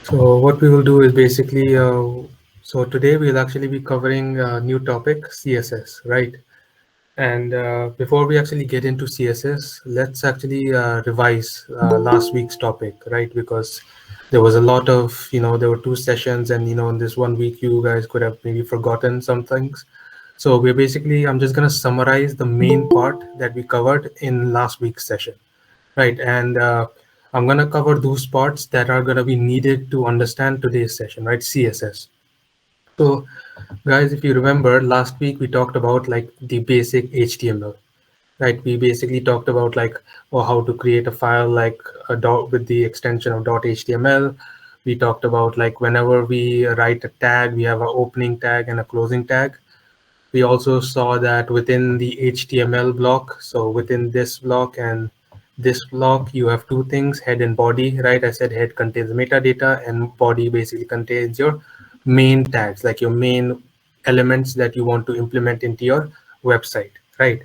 So what we will do is basically, so today we'll actually be covering a new topic, CSS, right? And before we actually get into CSS, let's actually revise last week's topic, right? Because there was a lot of, there were two sessions, and in this one week, you guys could have maybe forgotten some things. So we're basically, I'm just gonna summarize the main part that we covered in last week's session, right? And I'm gonna cover those parts that are gonna be needed to understand today's session, right? CSS. So guys, if you remember, last week we talked about like the basic HTML, right? We basically talked about like, or how to create a file like a dot with the extension of .html. We talked about like whenever we write a tag, we have an opening tag and a closing tag. We also saw that within the HTML block, so within this block and this block, you have two things, head and body, right? I said head contains metadata and body basically contains your main tags, like your main elements that you want to implement into your website, right?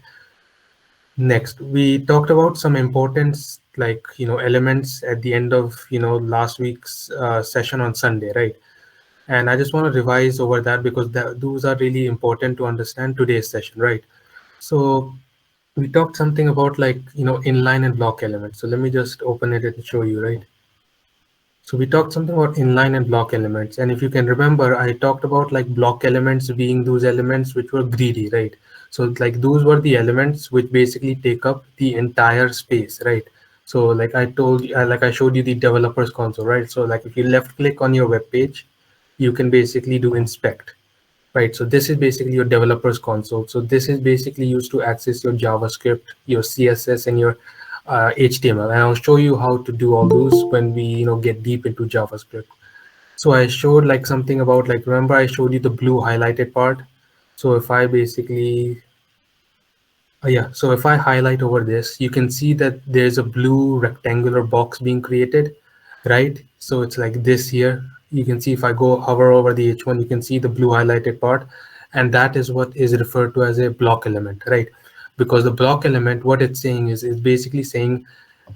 Next, we talked about some important like elements at the end of last week's session on Sunday, right? And I just want to revise over that because those are really important to understand today's session, right? So we talked something about like inline and block elements. So let me just open it and show you, right? So we talked something about inline and block elements. And if you can remember, I talked about like block elements being those elements which were greedy, right? So like those were the elements which basically take up the entire space, right? So like I told you, like I showed you the developers console, right? So like if you left click on your web page, you can basically do inspect, right? So this is basically your developers console. So this is basically used to access your JavaScript, your CSS, and your HTML. And I'll show you how to do all those when we get deep into JavaScript. So I showed like something about like, remember I showed you the blue highlighted part. So if I basically yeah, so if I highlight over this, you can see that there's a blue rectangular box being created, right? So it's like this here. You can see if I go hover over the H1, you can see the blue highlighted part, and that is what is referred to as a block element, right? Because the block element, what it's saying is basically saying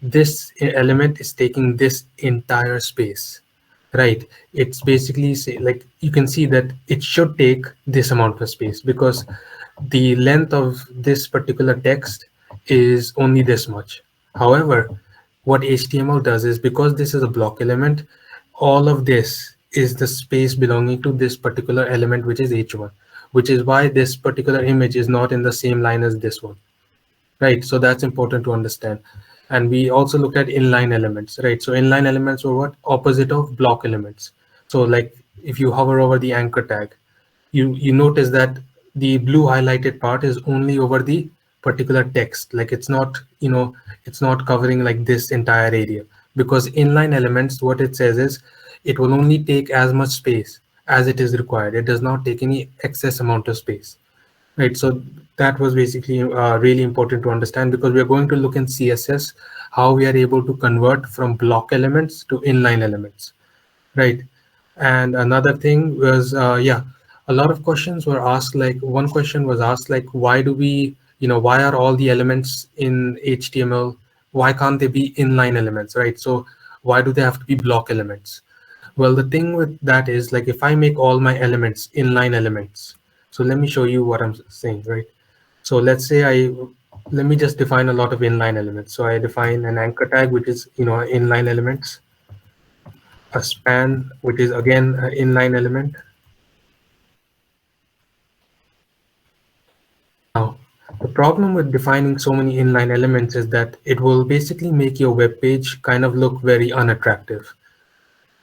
this element is taking this entire space, right? It's basically say, like you can see that it should take this amount of space because the length of this particular text is only this much. However, what HTML does is because this is a block element, all of this is the space belonging to this particular element, which is H1, which is why this particular image is not in the same line as this one, right? So that's important to understand. And we also looked at inline elements, right? So inline elements were what? Opposite of block elements. So like if you hover over the anchor tag, you notice that the blue highlighted part is only over the particular text. Like it's not, it's not covering like this entire area, because inline elements, what it says is it will only take as much space as it is required. It does not take any excess amount of space. Right, so that was basically really important to understand, because we are going to look in CSS how we are able to convert from block elements to inline elements, right? And another thing was, yeah, a lot of questions were asked. Like one question was asked, like, why do we, why are all the elements in HTML, why can't they be inline elements, right? So why do they have to be block elements? Well, the thing with that is like if I make all my elements inline elements, so let me show you what I'm saying, right? So let's say let me just define a lot of inline elements. So I define an anchor tag, which is, inline elements, a span, which is again an inline element. Now, the problem with defining so many inline elements is that it will basically make your web page kind of look very unattractive.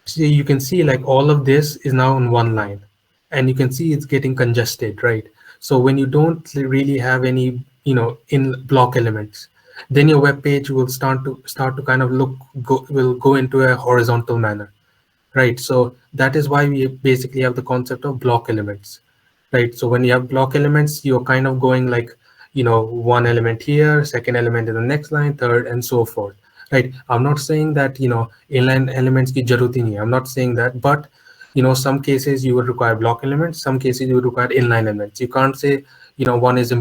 So you can see like all of this is now on one line, and you can see it's getting congested, right? So when you don't really have any, in block elements, then your web page will start to kind of will go into a horizontal manner, right? So that is why we basically have the concept of block elements, right? So when you have block elements, you're kind of going like, one element here, second element in the next line, third, and so forth, right? I'm not saying that, inline elements ki jarurat hi nahi hai. I'm not saying that, but some cases you would require block elements, some cases you would require inline elements. You can't say, one is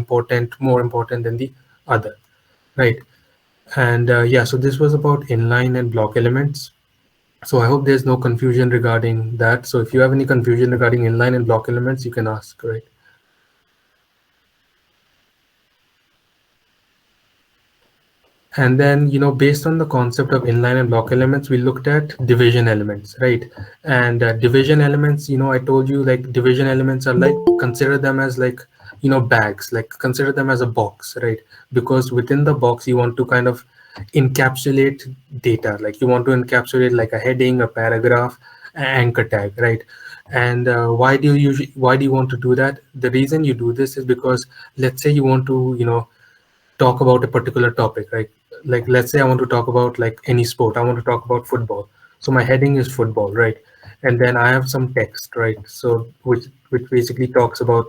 more important than the other, right? And yeah, so this was about inline and block elements. So I hope there's no confusion regarding that. So if you have any confusion regarding inline and block elements, you can ask, right? And then, based on the concept of inline and block elements, we looked at division elements, right? And division elements, I told you like division elements are like, consider them as like, bags, like consider them as a box, right? Because within the box, you want to kind of encapsulate data, like you want to encapsulate like a heading, a paragraph, an anchor tag, right? And why do you want to do that? The reason you do this is because let's say you want to, talk about a particular topic, right? Like let's say I want to talk about like any sport. I want to talk about football. So my heading is football, right? And then I have some text, right? So which basically talks about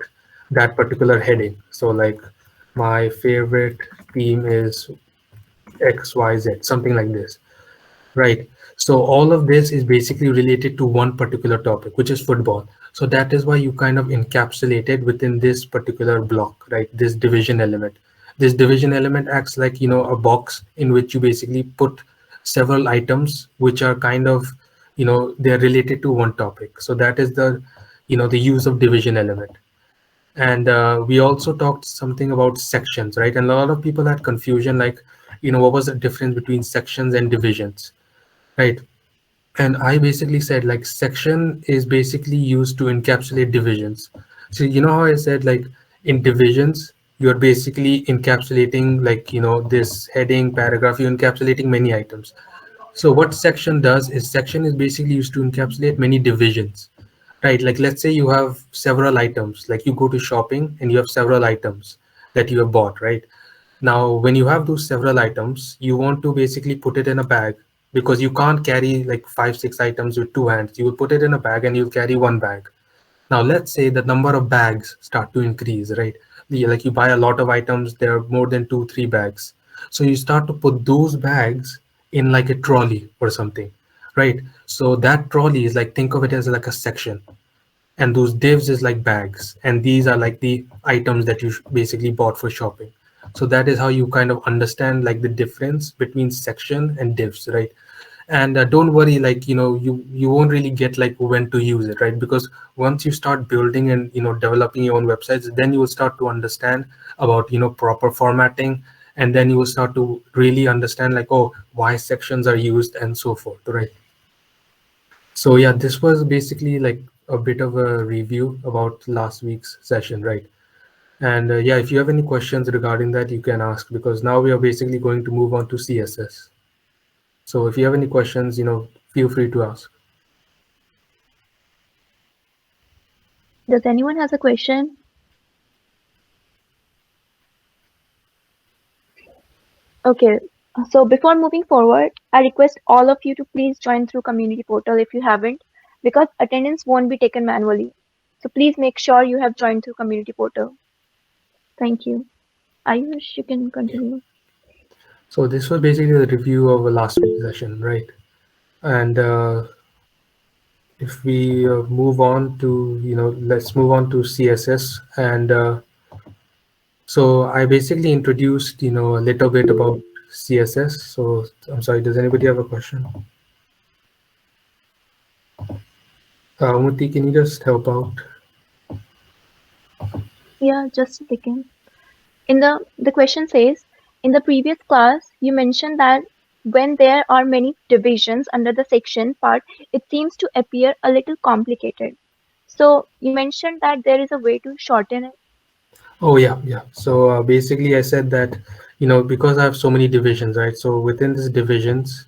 that particular heading. So like my favorite team is XYZ, something like this. Right. So all of this is basically related to one particular topic, which is football. So that is why you kind of encapsulate it within this particular block, right? This division element. This division element acts like, a box in which you basically put several items which are kind of, they're related to one topic. So that is the use of division element. And we also talked something about sections, right? And a lot of people had confusion, like, what was the difference between sections and divisions, right? And I basically said like section is basically used to encapsulate divisions. So you know how I said like in divisions, you're basically encapsulating like, this heading, paragraph, you're encapsulating many items. So what section does is section is basically used to encapsulate many divisions, right? Like let's say you have several items, like you go to shopping and you have several items that you have bought, right? Now, when you have those several items, you want to basically put it in a bag because you can't carry like five, six items with two hands. You will put it in a bag and you'll carry one bag. Now, let's say the number of bags start to increase, right? Like you buy a lot of items, there are more than two, three bags. So you start to put those bags in like a trolley or something, right? So that trolley is like, think of it as like a section, and those divs is like bags, and these are like the items that you basically bought for shopping. So that is how you kind of understand like the difference between section and divs, right? And don't worry, like you won't really get like when to use it, right? Because once you start building and developing your own websites, then you will start to understand about proper formatting, and then you will start to really understand like, oh, why sections are used and so forth, right? So yeah, this was basically like a bit of a review about last week's session, right? And yeah, if you have any questions regarding that, you can ask, because now we are basically going to move on to CSS. So if you have any questions, feel free to ask. Does anyone has a question? Okay. So before moving forward, I request all of you to please join through community portal if you haven't, because attendance won't be taken manually. So please make sure you have joined through community portal. Thank you. Ayush, you can Yeah. continue. So this was basically the review of the last week's session, right? And if we move on to, let's move on to CSS. And so I basically introduced, a little bit about CSS. So I'm sorry, does anybody have a question? Muti, can you just help out? Yeah, just a second. The question says, in the previous class, you mentioned that when there are many divisions under the section part, it seems to appear a little complicated. So you mentioned that there is a way to shorten it. Oh yeah, yeah. So basically, I said that because I have so many divisions, right? So within these divisions,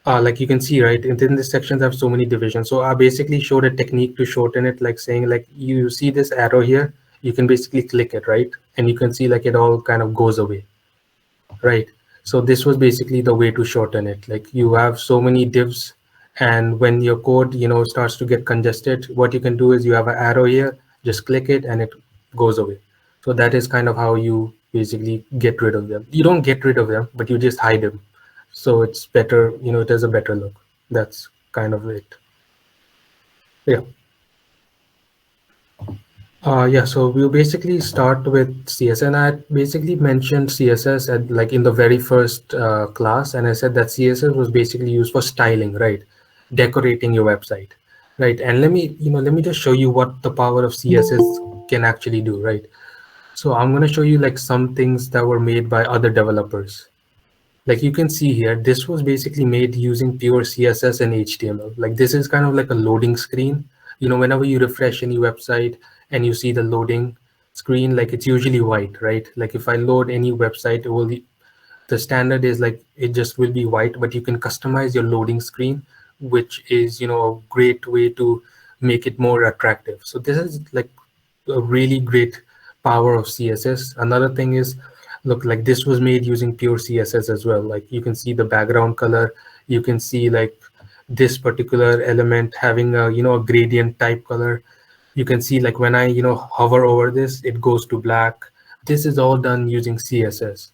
like you can see, right, within this sections, I have so many divisions. So I basically showed a technique to shorten it, like saying like you see this arrow here, you can basically click it, right, and you can see like it all kind of goes away. Right. So this was basically the way to shorten it. Like you have so many divs, and when your code, starts to get congested, what you can do is you have an arrow here, just click it and it goes away. So that is kind of how you basically get rid of them. You don't get rid of them, but you just hide them. So it's better, it has a better look. That's kind of it. Yeah. Yeah, so we'll basically start with CSS, and I basically mentioned CSS in the very first class, and I said that CSS was basically used for styling, right? decorating your website, right? And let me just show you what the power of CSS can actually do, right? So I'm going to show you like some things that were made by other developers. Like you can see here, this was basically made using pure CSS and HTML. Like this is kind of like a loading screen. Whenever you refresh any website and you see the loading screen, like it's usually white, right? Like if I load any website, it will the standard is like it just will be white, but you can customize your loading screen, which is a great way to make it more attractive. So this is like a really great power of CSS. Another thing is, look, like this was made using pure CSS as well. Like you can see the background color, you can see like this particular element having a gradient type color. You can see like when I hover over this, it goes to black. This is all done using CSS,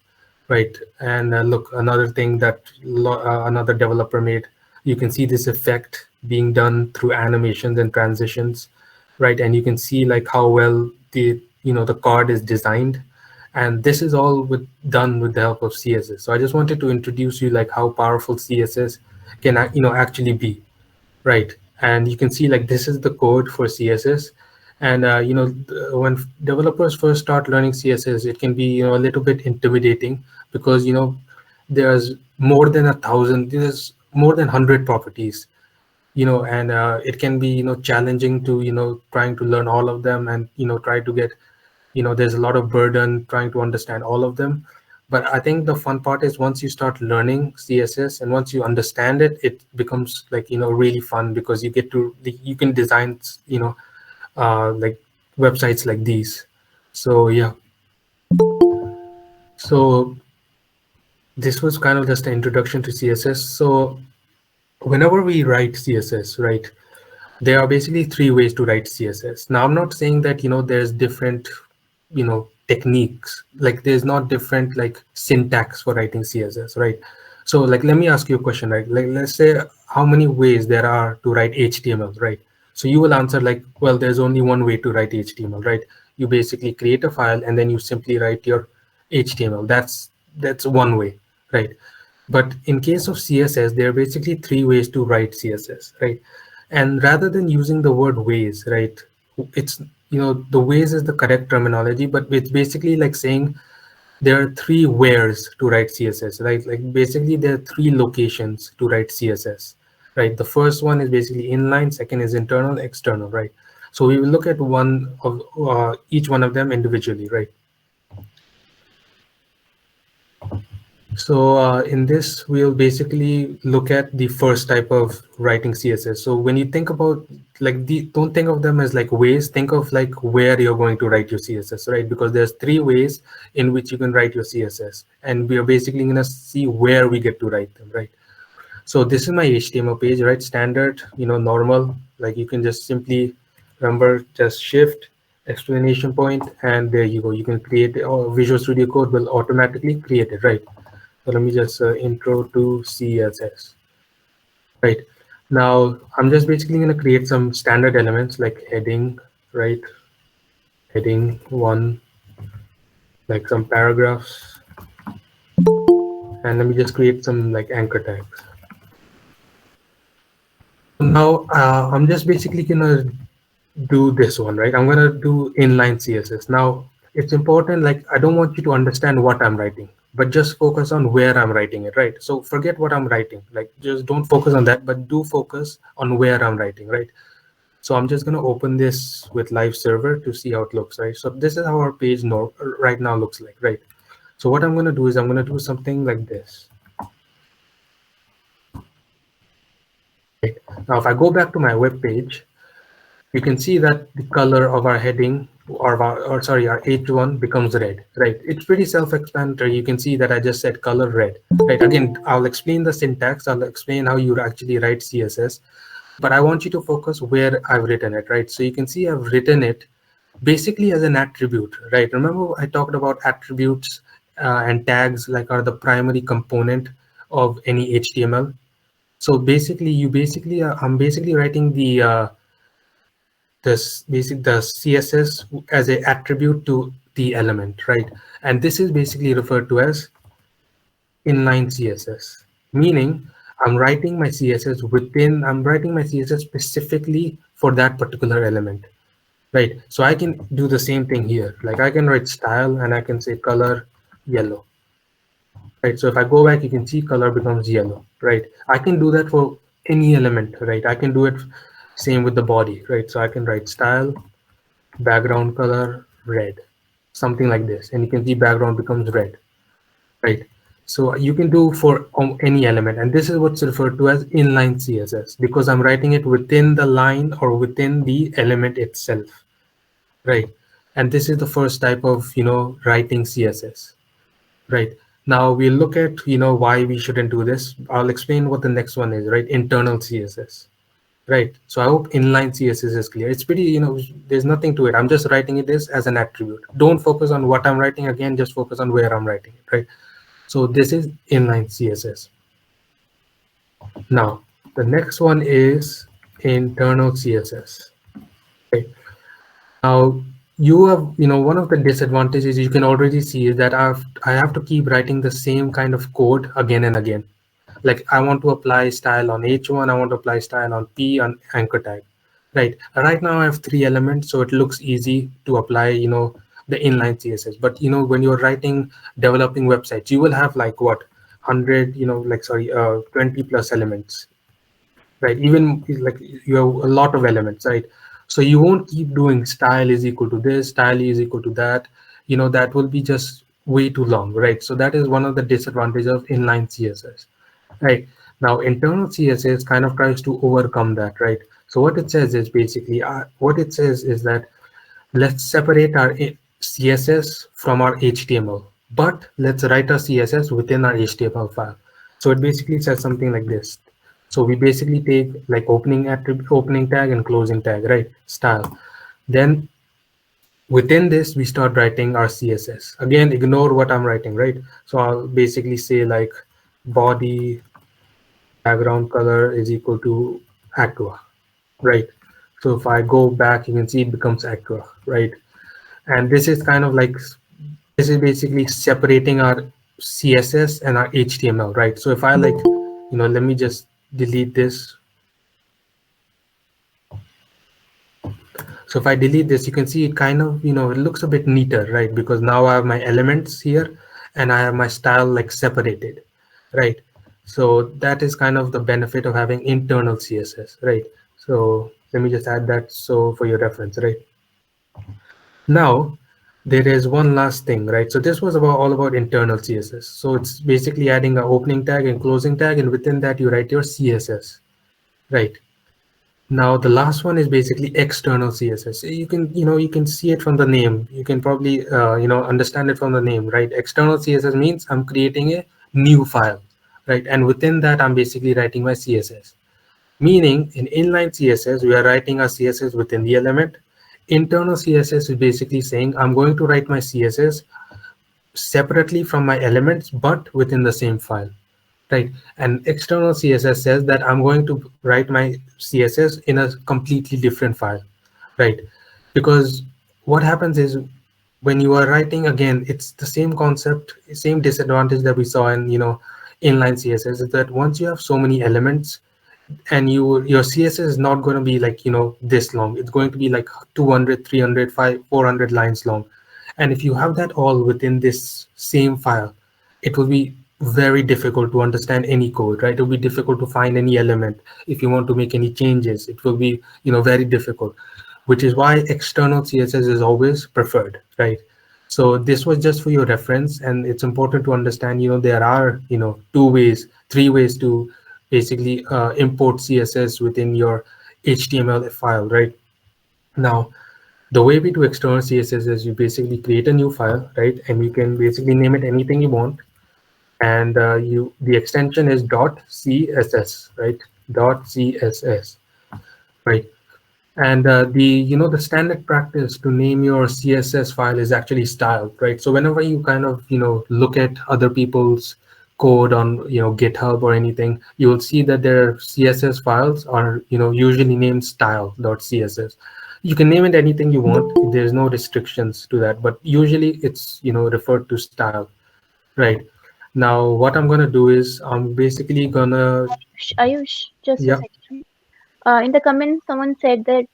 right? And look, another thing that another developer made, you can see this effect being done through animations and transitions, right? And you can see like how well the card is designed, and this is all done with the help of CSS. So I just wanted to introduce you like how powerful CSS can actually be, right? And you can see like this is the code for CSS. And when developers first start learning CSS, it can be a little bit intimidating, because there's more than 1,000, there's more than 100 properties, and it can be challenging to trying to learn all of them, and try to get, there's a lot of burden trying to understand all of them. But I think the fun part is once you start learning CSS and once you understand it, it becomes like really fun, because you get to you can design like websites like these. So yeah, so this was kind of just an introduction to CSS. So whenever we write CSS, right, there are basically three ways to write CSS. Now, I'm not saying that, there's different, techniques, like there's not different like syntax for writing CSS, right? So like, let me ask you a question, right? Like, let's say how many ways there are to write HTML, right? So you will answer like, well, there's only one way to write HTML, right? You basically create a file and then you simply write your HTML. That's one way, right? But in case of CSS, there are basically three ways to write CSS, right? And rather than using the word ways, right, it's, the ways is the correct terminology, but it's basically like saying there are three wheres to write CSS, right? Like basically there are three locations to write CSS, right? The first one is basically inline, second is internal, external, right? So we will look at one of each one of them individually, right? So in this, we'll basically look at the first type of writing CSS. So when you think about like don't think of them as like ways, think of like where you're going to write your CSS, right? Because there's three ways in which you can write your CSS, and we are basically going to see where we get to write them, right? So this is my HTML page, right? Standard, normal, like you can just simply remember just shift exclamation point, and there you go. You can create, or Visual Studio Code will automatically create it, right? So let me just intro to CSS. Right. Now I'm just basically going to create some standard elements like heading, right? Heading one, like some paragraphs. And let me just create some like anchor tags. So now I'm just basically going to do this one, right? I'm going to do inline CSS. Now it's important, like I don't want you to understand what I'm writing, but just focus on where I'm writing it, right? So forget what I'm writing, like just don't focus on that, but do focus on where I'm writing, right? So I'm just going to open this with live server to see how it looks, right? So this is how our page right now looks like, right? So what I'm going to do is I'm going to do something like this. Right. Now, if I go back to my web page, you can see that the color of our heading or sorry, our H1 becomes red, right? It's pretty self-explanatory. You can see that I just said color red, right? Again, I'll explain the syntax. I'll explain how you actually write CSS, but I want you to focus where I've written it, right? So you can see I've written it basically as an attribute, right? Remember I talked about attributes and tags like are the primary component of any HTML. So basically, I'm basically writing the CSS as a attribute to the element, right? And this is basically referred to as inline CSS, meaning I'm writing my CSS specifically for that particular element, right? So I can do the same thing here. Like I can write style and I can say color yellow, right? So if I go back, you can see color becomes yellow, right? I can do that for any element, right? I can do it same with the body, right? So I can write style, background color, red, something like this. And you can see background becomes red, right? So you can do for any element. And this is what's referred to as inline CSS because I'm writing it within the line or within the element itself, right? And this is the first type of, writing CSS. Right. Now we'll look at, why we shouldn't do this. I'll explain what the next one is, right? Internal CSS. Right. So I hope inline CSS is clear. It's pretty, there's nothing to it. I'm just writing it this as an attribute. Don't focus on what I'm writing again, just focus on where I'm writing it, right? So this is inline CSS. Now, the next one is internal CSS. Okay. Now you have, one of the disadvantages you can already see is that I have to keep writing the same kind of code again and again. Like I want to apply style on H1, I want to apply style on P on anchor tag, right? Right now I have three elements, so it looks easy to apply, the inline CSS. But when you're writing, developing websites, you will have like what 100, like sorry, 20 plus elements, right? Even like you have a lot of elements, right? So you won't keep doing style is equal to this, style is equal to that. That will be just way too long, right? So that is one of the disadvantages of inline CSS, right? Now internal CSS kind of tries to overcome that, right? So what it says is basically, what it says is that let's separate our CSS from our HTML, but let's write our CSS within our HTML file. So it basically says something like this. So we basically take like opening attribute, opening tag and closing tag, right? Style. Then within this, we start writing our CSS. Again, ignore what I'm writing, right? So I'll basically say like body background color is equal to aqua, right? So if I go back, you can see it becomes aqua, right? And this is kind of like, this is basically separating our CSS and our HTML, right? So if I like, let me just delete this. So if I delete this, you can see it kind of, it looks a bit neater, right? Because now I have my elements here and I have my style like separated, right? So that is kind of the benefit of having internal CSS, right? So let me just add that so for your reference, right? Now, there is one last thing, right? So this was about all about internal CSS. So it's basically adding an opening tag and closing tag, and within that you write your CSS, right? Now the last one is basically external CSS. You can see it from the name. You can probably understand it from the name, right? External CSS means I'm creating a new file, right? And within that I'm basically writing my CSS. Meaning in inline CSS, we are writing our CSS within the element. Internal CSS is basically saying I'm going to write my CSS separately from my elements, but within the same file, right? And external CSS says that I'm going to write my CSS in a completely different file, right? Because what happens is when you are writing again, it's the same concept, same disadvantage that we saw in, inline CSS is that once you have so many elements, and your CSS is not going to be like this long. It's going to be like 200, 300, 400 lines long. And if you have that all within this same file, it will be very difficult to understand any code, right? It will be difficult to find any element. If you want to make any changes, it will be very difficult, which is why external CSS is always preferred, right? So this was just for your reference, and it's important to understand, there are, two ways, three ways to basically import CSS within your HTML file, right? Now, the way we do external CSS is you basically create a new file, right? And you can basically name it anything you want. And the extension is .css, right? .css, right? And the standard practice to name your CSS file is actually style, right? So whenever you kind of look at other people's code on GitHub or anything, you will see that their CSS files are usually named style.css. You can name it anything you want. There's no restrictions to that, but usually it's referred to style, right? Now what I'm gonna do is I'm basically gonna Ayush, just a Yeah. second. In the comments, someone said that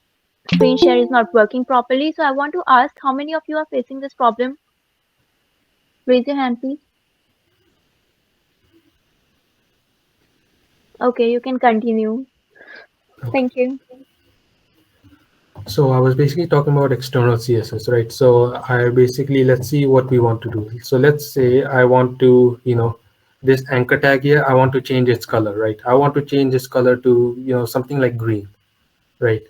screen share is not working properly. So I want to ask how many of you are facing this problem? Raise your hand, please. Okay, you can continue. Okay. Thank you. So I was basically talking about external CSS, right? So I basically, let's see what we want to do. So let's say I want to, this anchor tag here, I want to change its color, right? I want to change its color to, something like green, right?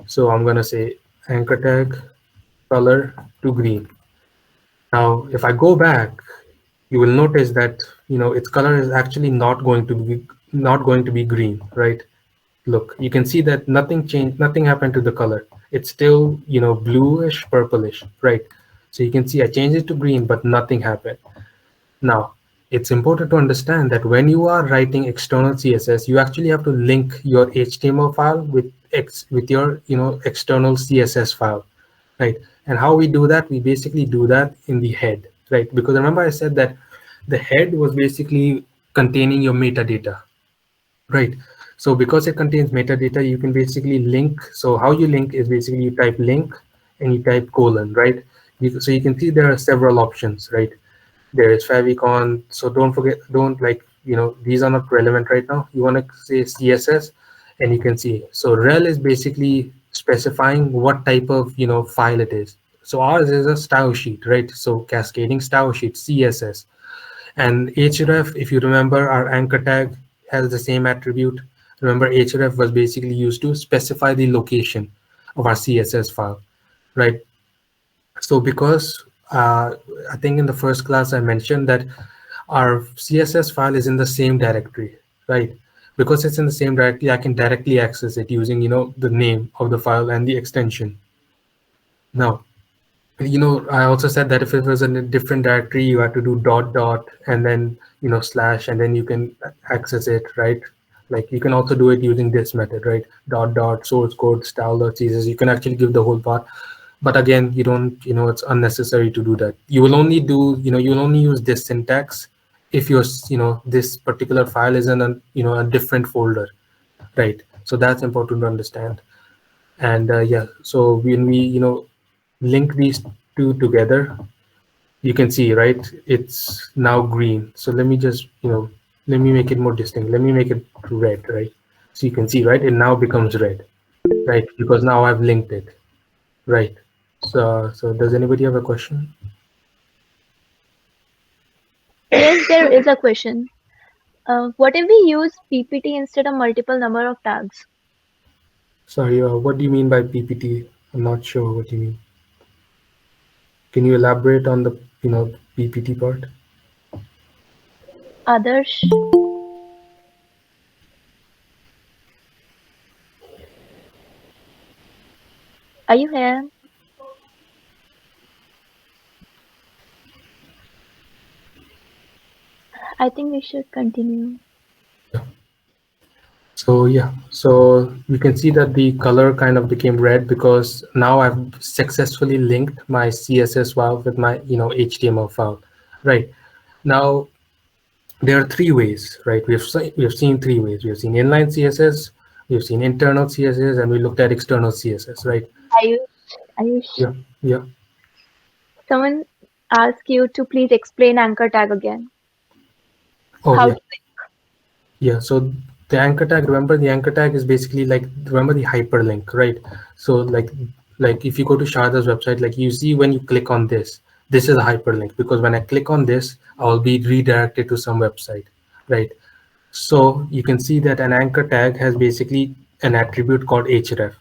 So I'm gonna say anchor tag color to green. Now, if I go back, you will notice that, its color is actually not going to be green, right? Look, you can see that nothing changed, nothing happened to the color. It's still, bluish, purplish, right? So you can see I changed it to green, but nothing happened. Now, it's important to understand that when you are writing external CSS, you actually have to link your HTML file with your, external CSS file, right? And how we do that, we basically do that in the head, right? Because remember I said that the head was basically containing your metadata. Right. So because it contains metadata, you can basically link. So how you link is basically you type link and you type colon, right? So you can see there are several options, right? There is favicon. So don't forget, don't like, these are not relevant right now. You want to say CSS and you can see. So rel is basically specifying what type of, file it is. So ours is a style sheet, right? So cascading style sheet, CSS. And href, if you remember, our anchor tag has the same attribute. Remember, href was basically used to specify the location of our CSS file, right? So because I think in the first class I mentioned that our CSS file is in the same directory, right? Because it's in the same directory, I can directly access it using, the name of the file and the extension. Now, I also said that if it was in a different directory, you had to do dot dot and then, slash, and then you can access it, right? Like you can also do it using this method, right? Dot dot source code style dot css. You can actually give the whole path, but again, you don't, it's unnecessary to do that. You will only do, you'll only use this syntax if this particular file is in a, a different folder, right? So that's important to understand. And yeah, so when we link these two together, you can see, right, it's now green. So let me just let me make it more distinct, let me make it red, right? So you can see, right, it now becomes red, right, because now I've linked it, right? So does anybody have a question? Yes, there is a question. What if we use PPT instead of multiple number of tags? Sorry, what do you mean by PPT? I'm not sure what you mean. Can you elaborate on the PPT part? Others, are you here? I think we should continue. Yeah. So yeah, so you can see that the color kind of became red because now I've successfully linked my CSS file with my HTML file. Right. Now there are three ways, right? We have seen three ways. We have seen inline CSS, we have seen internal CSS, and we looked at external CSS, right? Ayush, Ayush, Yeah, yeah. someone asked you to please explain anchor tag again. Oh How yeah, to yeah. So the anchor tag, remember the anchor tag is basically like, remember the hyperlink, right? So like if you go to Sharda's website, like you see when you click on this is a hyperlink because when I click on this, I will be redirected to some website, right? So you can see that an anchor tag has basically an attribute called href.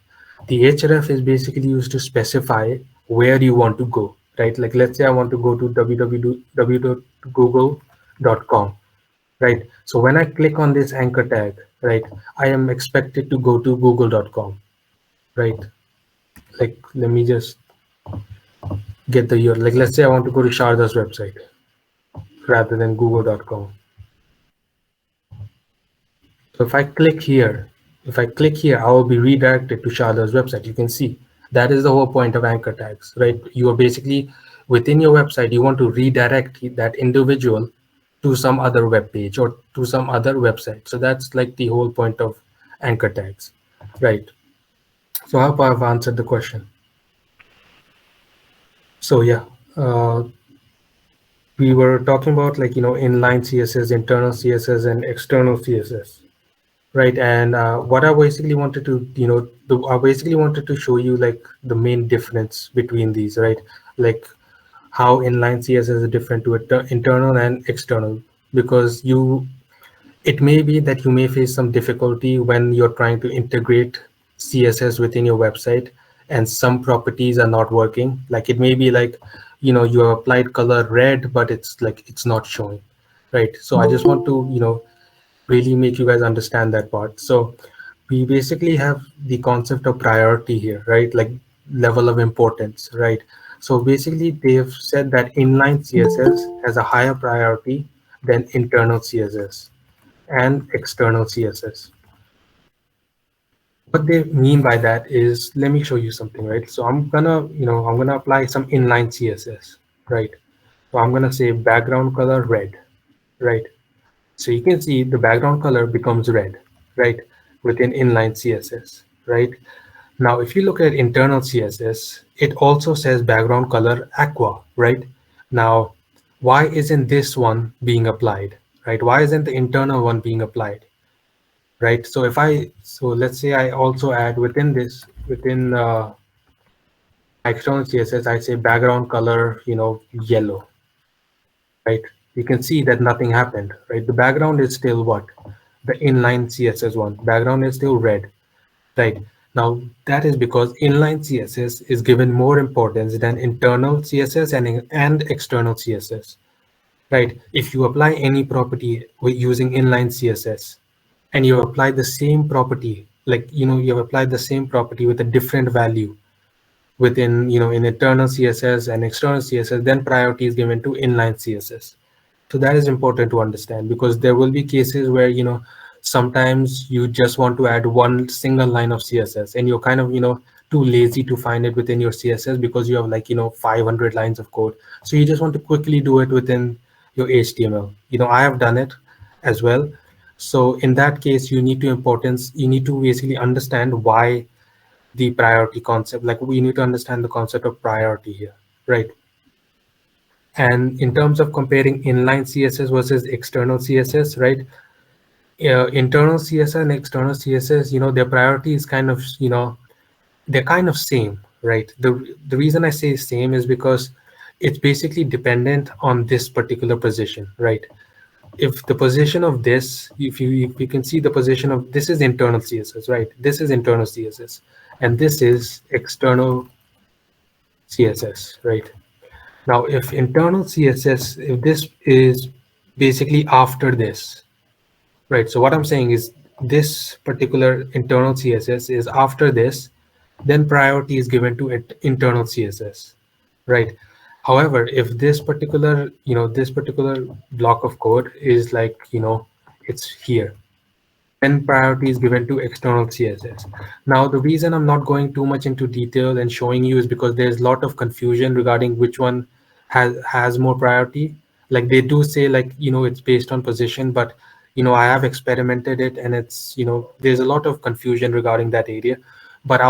The href is basically used to specify where you want to go, right? Like let's say I want to go to www.google.com, right? So when I click on this anchor tag, right, I am expected to go to google.com, right? Like let me just get the URL. Like let's say I want to go to Sharda's website rather than google.com. So if I click here, I will be redirected to Sharda's website. You can see that is the whole point of anchor tags, right? You are basically within your website, you want to redirect that individual to some other web page or to some other website. So that's like the whole point of anchor tags, right? So I hope I've answered the question. So yeah, uh, we were talking about like inline CSS, internal CSS, and external CSS, right? And what I basically wanted to I basically wanted to show you like the main difference between these, right? Like how inline CSS is different to internal and external, because it may be that you may face some difficulty when you're trying to integrate CSS within your website and some properties are not working. Like it may be like, you have applied color red, but it's like it's not showing, right? So I just want to, really make you guys understand that part. So we basically have the concept of priority here, right? Like level of importance, right? So basically they've said that inline CSS has a higher priority than internal CSS and external CSS. What they mean by that is, let me show you something, right? So I'm gonna apply some inline CSS, right? So I'm gonna say background color red, right? So you can see the background color becomes red, right? Within inline CSS, right? Now, if you look at internal CSS, it also says background color aqua, right? Now, why isn't this one being applied, right? Why isn't the internal one being applied? Right? So let's say I also add within my external CSS, I say background color, yellow, right? You can see that nothing happened, right? The background is still what? The inline CSS one. Background is still red, right? Now that is because inline CSS is given more importance than internal CSS and external CSS. Right? If you apply any property with using inline CSS and you apply the same property, like, you have applied the same property with a different value within, in internal CSS and external CSS, then priority is given to inline CSS. So that is important to understand, because there will be cases where, sometimes you just want to add one single line of CSS and you're kind of, too lazy to find it within your CSS because you have like, 500 lines of code. So you just want to quickly do it within your HTML. I have done it as well. So in that case, you need to basically understand why the priority concept, like we need to understand the concept of priority here, right? And in terms of comparing inline CSS versus external CSS, right? Internal CSS and external CSS, their priority is kind of, they're kind of same, right? The reason I say same is because it's basically dependent on this particular position, right? If the position of this, if you can see the position of this is internal CSS, right? This is internal CSS, and this is external CSS, right? Now, if internal CSS, if this is basically after this, right? So what I'm saying is this particular internal CSS is after this, then priority is given to internal CSS, right? However, if this particular block of code is like, it's here, then priority is given to external CSS. Now, the reason I'm not going too much into detail and showing you is because there's a lot of confusion regarding which one has more priority. Like they do say like, it's based on position, but I have experimented it and it's, there's a lot of confusion regarding that area. But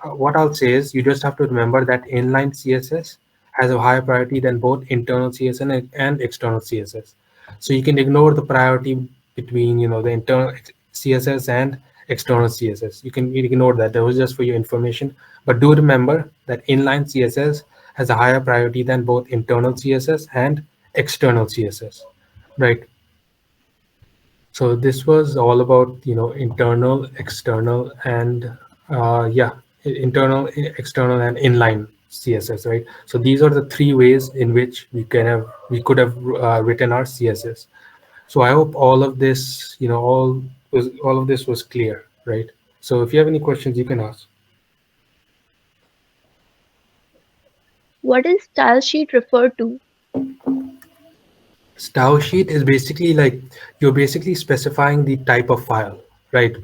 what I'll say is you just have to remember that inline CSS has a higher priority than both internal CSS and external CSS. So you can ignore the priority between, the internal CSS and external CSS. You can ignore that. That was just for your information. But do remember that inline CSS has a higher priority than both internal CSS and external CSS, right? So this was all about, internal, external, and yeah, internal, external, and inline CSS, right? So these are the three ways in which we could have written our CSS. So I hope all of this, all of this was clear, right? So if you have any questions, you can ask. What is style sheet refer to? Style sheet is basically like you're basically specifying the type of file, right?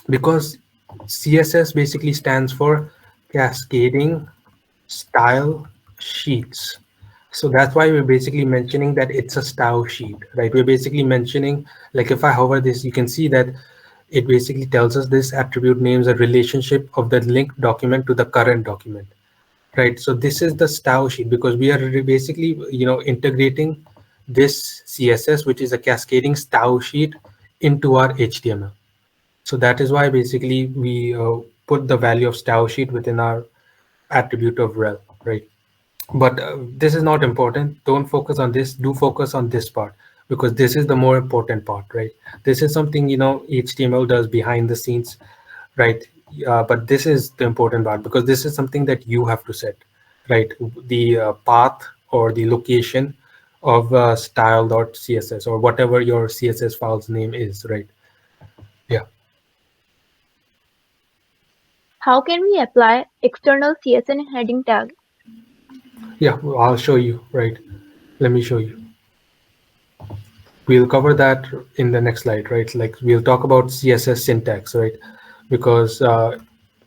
Because CSS basically stands for cascading style sheets. So that's why we're basically mentioning that it's a style sheet, right? We're basically mentioning, like if I hover this, you can see that it basically tells us this attribute names a relationship of the linked document to the current document, right? So this is the style sheet because we are basically, integrating this CSS, which is a cascading style sheet, into our HTML. So that is why basically we put the value of style sheet within our attribute of rel, right? But this is not important. Don't focus on this. Do focus on this part because this is the more important part, right? This is something, HTML does behind the scenes, right? But this is the important part because this is something that you have to set, right? The path or the location of style.css or whatever your CSS file's name is, right? Yeah. How can we apply external CSS heading tag? Yeah, well, I'll show you, right? Let me show you. We'll cover that in the next slide, right? Like we'll talk about CSS syntax, right? Because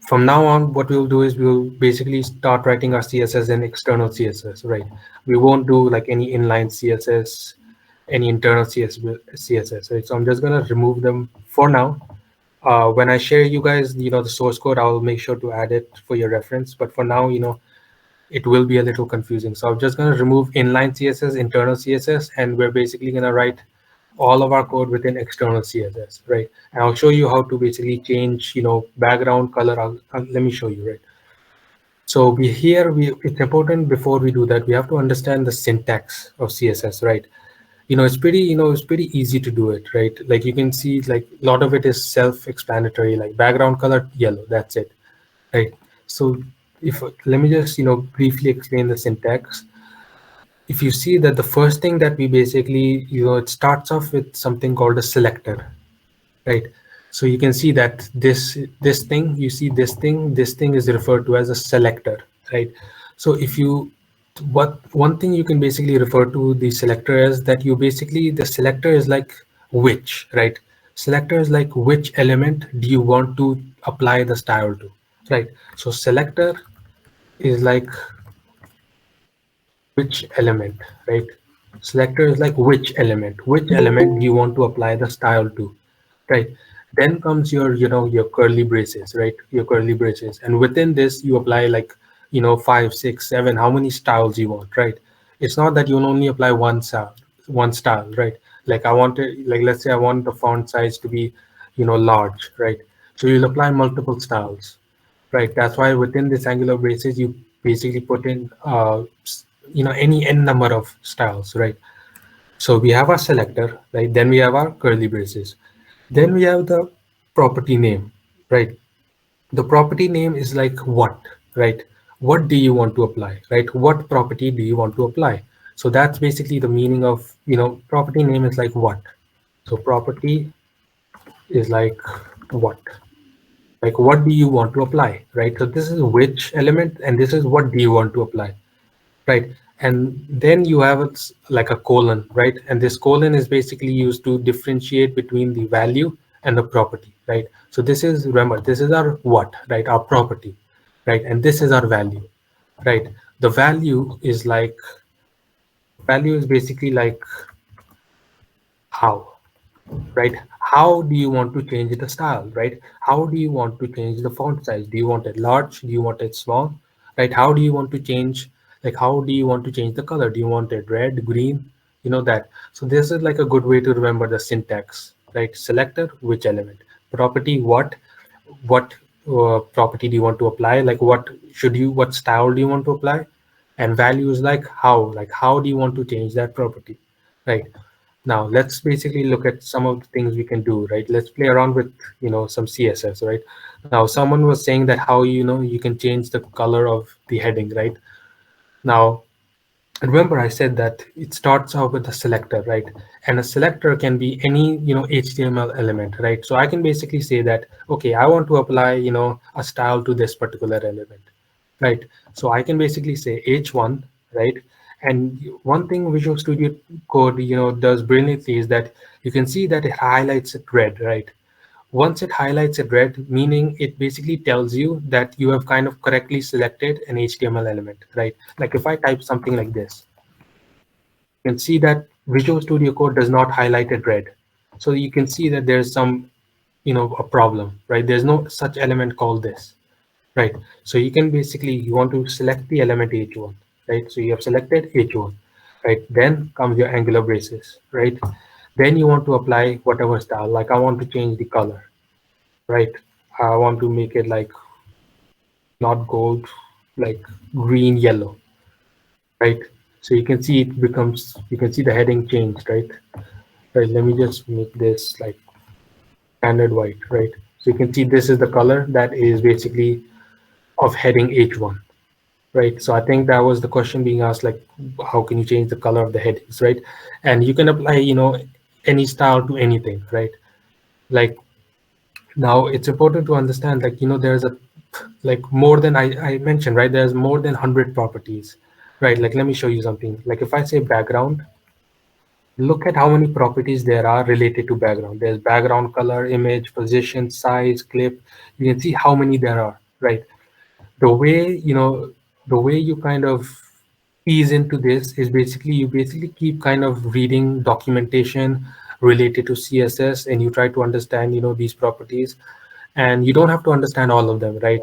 from now on, what we'll do is we'll basically start writing our CSS in external CSS, right? We won't do like any inline CSS, any internal CSS, right? So I'm just gonna remove them for now. When I share you guys, the source code, I'll make sure to add it for your reference. But for now, it will be a little confusing. So I'm just going to remove inline CSS, internal CSS, and we're basically going to write all of our code within external CSS, right? And I'll show you how to basically change, background color. Let me show you, right? So it's important before we do that, we have to understand the syntax of CSS, right? It's pretty easy to do it, right? Like you can see, like a lot of it is self-explanatory, like background color yellow, that's it, right? So if let me just briefly explain the syntax. If you see that the first thing that we basically it starts off with something called a selector, right? So you can see that this thing, you see this thing is referred to as a selector, right? So if you what one thing you can basically refer to the selector as, that you basically, the selector is like which, right? Selector is like which element do you want to apply the style to, right? So selector is like which element, right? Selector is like which element do you want to apply the style to, right? Then comes your curly braces, right? Your curly braces, and within this you apply like five, six, seven, how many styles you want, right? It's not that you'll only apply one style, right? Like I want it, like let's say I want the font size to be large, right? So you'll apply multiple styles. Right. That's why within this angular braces, you basically put in, any n number of styles, right? So we have our selector, right? Then we have our curly braces. Then we have the property name, right? The property name is like what, right? What do you want to apply, right? What property do you want to apply? So that's basically the meaning of, property name is like what. So property is like what. Like what do you want to apply, right? So this is which element and this is what do you want to apply, right? And then you have like a colon, right? And this colon is basically used to differentiate between the value and the property, right? So this is, remember, this is our what, right? Our property, right? And this is our value, right? The value is basically like how, right? How do you want to change the style, right? How do you want to change the font size? Do you want it large? Do you want it small, right? How do you want to change, like, how do you want to change the color? Do you want it red, green, that? So this is like a good way to remember the syntax, right? Selector, which element, property, what property do you want to apply? Like what style do you want to apply? And value is like how do you want to change that property, right? Now let's basically look at some of the things we can do, right? Let's play around with, some CSS, right? Now someone was saying that how, you can change the color of the heading, right? Now, remember I said that it starts off with a selector, right? And a selector can be any, HTML element, right? So I can basically say that, okay, I want to apply, a style to this particular element, right? So I can basically say h1, right? And one thing Visual Studio Code, does brilliantly is that you can see that it highlights it red, right? Once it highlights it red, meaning it basically tells you that you have kind of correctly selected an HTML element, right? Like if I type something like this, You can see that Visual Studio Code does not highlight it red. So you can see that there's some, a problem, right? There's no such element called this, right? So you can basically, you want to select the element H1, right? So you have selected H1, right? Then comes your angular braces, right? Then you want to apply whatever style, like I want to change the color, right? I want to make it like not gold, like green, yellow, right? So you can see it becomes, you can see the heading changed, right? Right, let me just make this like standard white, right? So you can see this is the color that is basically of heading H1, right? So I think that was the question being asked, like, how can you change the color of the headings, right? And you can apply, any style to anything, right? Like now it's important to understand, like, there's a, like more than I mentioned, right? There's more than 100 properties, right? Like, let me show you something. Like if I say background, look at how many properties there are related to background. There's background color, image, position, size, clip. You can see how many there are, right? The way, the way you kind of ease into this is basically you basically keep kind of reading documentation related to CSS, and you try to understand, these properties, and you don't have to understand all of them, right?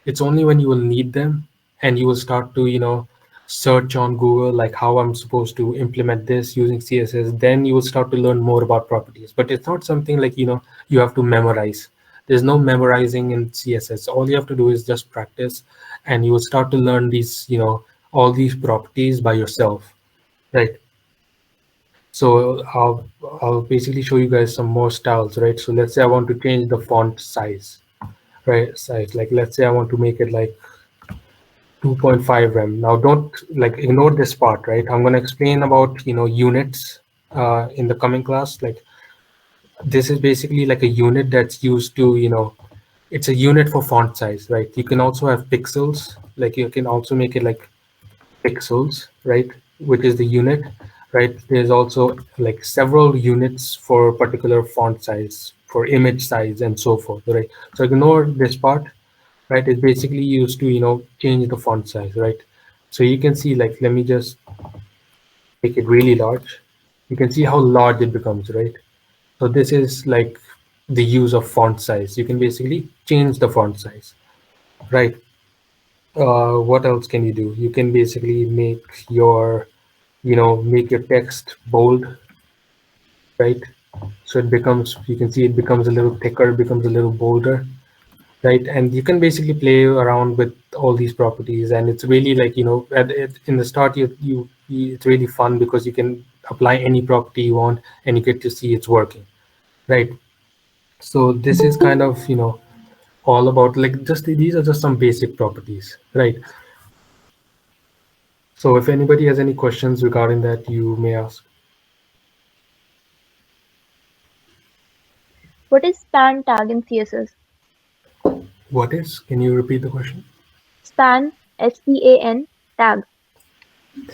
It's only when you will need them and you will start to, search on Google, like how I'm supposed to implement this using CSS, then you will start to learn more about properties. But it's not something like, you have to memorize. There's no memorizing in CSS. All you have to do is just practice, and you will start to learn these, all these properties by yourself, right? So I'll basically show you guys some more styles, right? So let's say I want to change the font size, right? Size, like let's say I want to make it like 2.5 rem. Now don't like ignore this part, right? I'm going to explain about, units in the coming class. Like this is basically like a unit that's used to, it's a unit for font size, right? You can also have pixels, like you can also make it like pixels, right? Which is the unit, right? There's also like several units for particular font size, for image size, and so forth, right? So ignore this part, right? It's basically used to, change the font size, right? So you can see, like, let me just make it really large. You can see how large it becomes, right? So this is like the use of font size. You can basically change the font size, right? What else can you do? You can basically make your, make your text bold, right? So it becomes, you can see it becomes a little thicker, becomes a little bolder, right? And you can basically play around with all these properties, and it's really like, in the start, it's really fun because you can apply any property you want and you get to see it's working, right? So this is kind of, all about like just these are just some basic properties, right? So if anybody has any questions regarding that, you may ask. What is span tag in CSS? What is? Can you repeat the question? Span, SPAN, tag.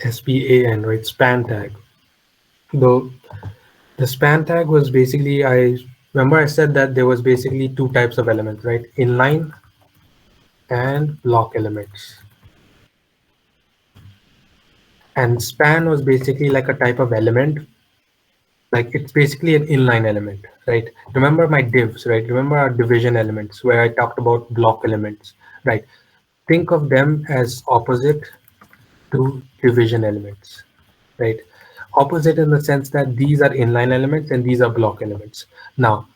SPAN, right? Span tag. Though the span tag was basically, I remember I said that there was basically two types of elements, right? Inline and block elements. And span was basically like a type of element, like it's basically an inline element, right? Remember my divs, right? Remember our division elements where I talked about block elements, right? Think of them as opposite to division elements, right? Opposite in the sense that these are inline elements and these are block elements. Now,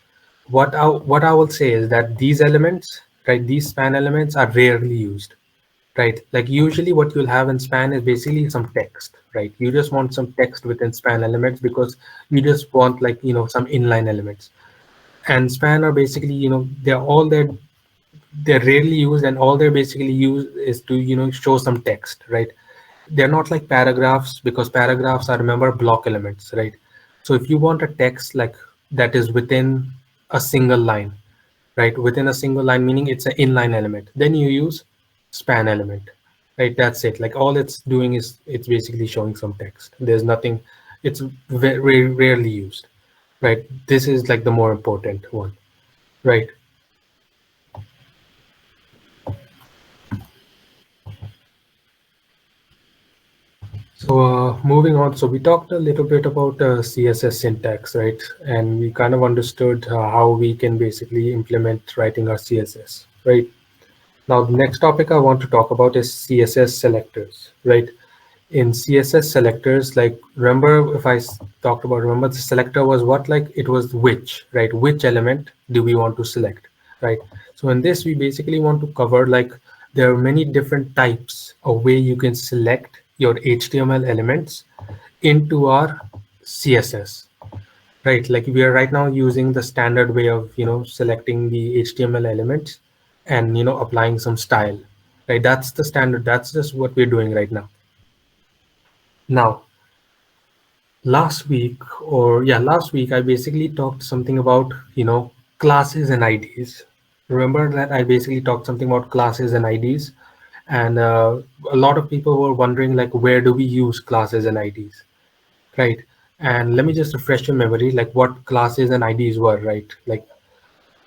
what I will say is that these elements, right, these span elements are rarely used, right? Like usually what you'll have in span is basically some text, right? You just want some text within span elements because you just want like, some inline elements. And span are basically, they're rarely used, and all they're basically used is to, show some text, right? They're not like paragraphs, because paragraphs are, remember, block elements, right? So if you want a text like that is within a single line, right? Within a single line, meaning it's an inline element, then you use span element, right? That's it. Like all it's doing is it's basically showing some text. There's nothing, it's very rarely used, right? This is like the more important one, right? Moving on, so we talked a little bit about CSS syntax, right? And we kind of understood how we can basically implement writing our CSS, right? Now, the next topic I want to talk about is CSS selectors, right? In CSS selectors, like remember if talked about, remember the selector was what, like it was which, right? Which element do we want to select, right? So in this, we basically want to cover like there are many different types of way you can select your HTML elements into our CSS, right? Like we are right now using the standard way of, selecting the HTML elements and, applying some style, right? That's the standard. That's just what we're doing right now. Now, last week I basically talked something about, classes and IDs. Remember that I basically talked something about classes and IDs, and a lot of people were wondering like where do we use classes and IDs, right? And let me just refresh your memory, like what classes and IDs were, right? Like,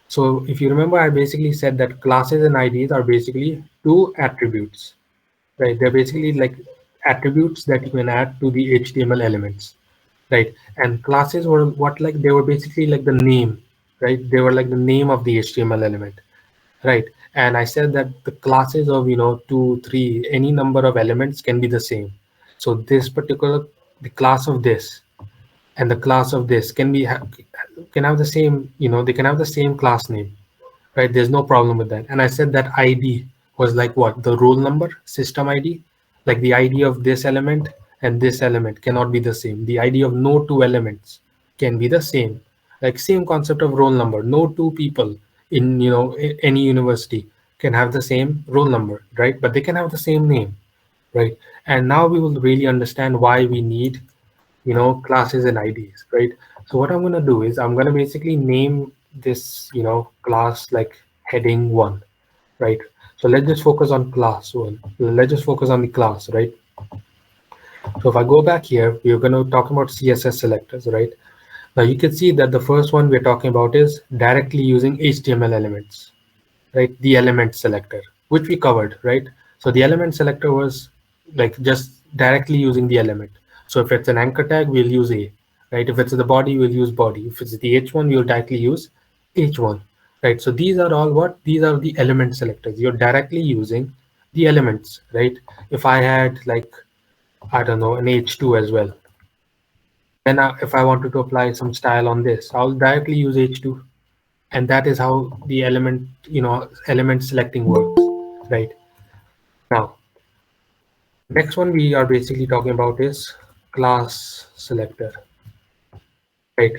so if you remember, I basically said that classes and IDs are basically two attributes, right? They're basically like attributes that you can add to the HTML elements, right? And classes were what, like they were basically like the name, right? They were like the name of the HTML element, right? And I said that the classes of, two, three, any number of elements can be the same. So this particular, the class of this and the class of this can have the same, they can have the same class name, right? There's no problem with that. And I said that ID was like what? The roll number, system ID, like the ID of this element and this element cannot be the same. The ID of no two elements can be the same. Like same concept of roll number. No two people in, any university can have the same roll number, right? But they can have the same name, right? And now we will really understand why we need, classes and IDs, right? So what I'm going to do is I'm going to basically name this, class like heading one, right? So let's just focus on class one. Let's just focus on the class, right? So if I go back here, we're going to talk about CSS selectors, right? Now you can see that the first one we're talking about is directly using HTML elements, right? The element selector, which we covered, right? So the element selector was like just directly using the element. So if it's an anchor tag, we'll use A, right? If it's the body, we'll use body. If it's the H1, we'll directly use H1, right? So these are all what? These are the element selectors. You're directly using the elements, right? If I had like, I don't know, an H2 as well, then if I wanted to apply some style on this, I'll directly use H2, and that is how the element selecting works, right? Now next one we are basically talking about is class selector, right?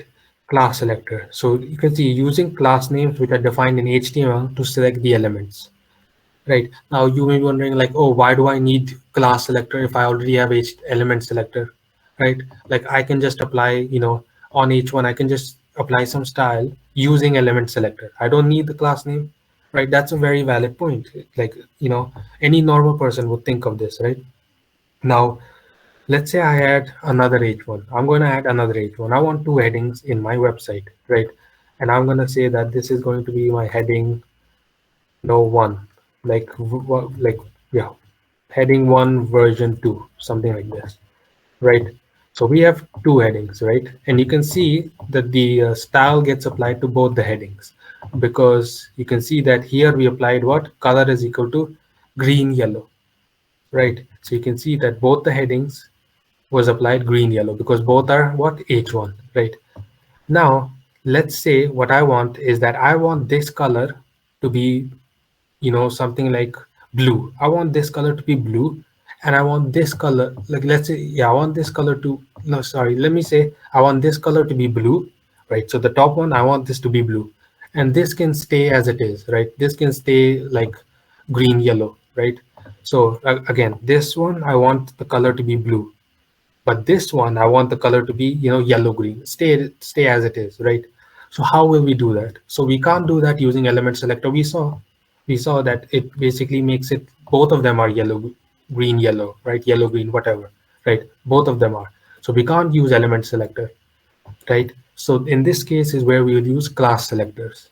Class selector. So you can see using class names which are defined in HTML to select the elements, right? Now you may be wondering like, oh, why do I need class selector if I already have element selector, right? Like I can just apply, on H1, I can just apply some style using element selector. I don't need the class name, right? That's a very valid point. Like, any normal person would think of this, right? Now, let's say I add another H1. I'm going to add another H1. I want two headings in my website, right? And I'm going to say that this is going to be my heading, no one, like, like, yeah, heading one version two, something like this, right? So we have two headings, right? And you can see that the style gets applied to both the headings, because you can see that here we applied what? Color is equal to green, yellow, right? So you can see that both the headings was applied green, yellow, because both are what? H1, right? Now, let's say what I want is that I want this color to be, something like blue. I want this color to be blue, and I want this color, like, let's say, yeah, I want this color to, no, sorry, let me say I want this color to be blue, right? So the top one, I want this to be blue, and this can stay as it is, right? This can stay like green, yellow, right? So again, this one, I want the color to be blue, but this one, I want the color to be, yellow green. Stay as it is, right? So how will we do that? So we can't do that using element selector. We saw that it basically makes it, both of them are yellow, green, yellow, right? Yellow, green, whatever, right? Both of them are. So we can't use element selector, right? So in this case is where we will use class selectors,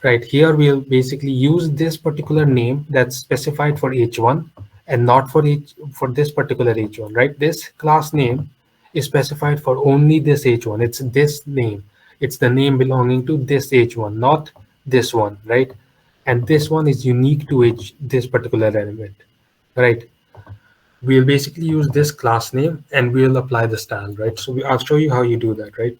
right? Here we'll basically use this particular name that's specified for H1, and not for each for this particular h1, right? This class name is specified for only this h1. It's this name. It's the name belonging to this h1, not this one, right? And this one is unique to this particular element, right? We'll basically use this class name and we'll apply the style, right? So I'll show you how you do that, right?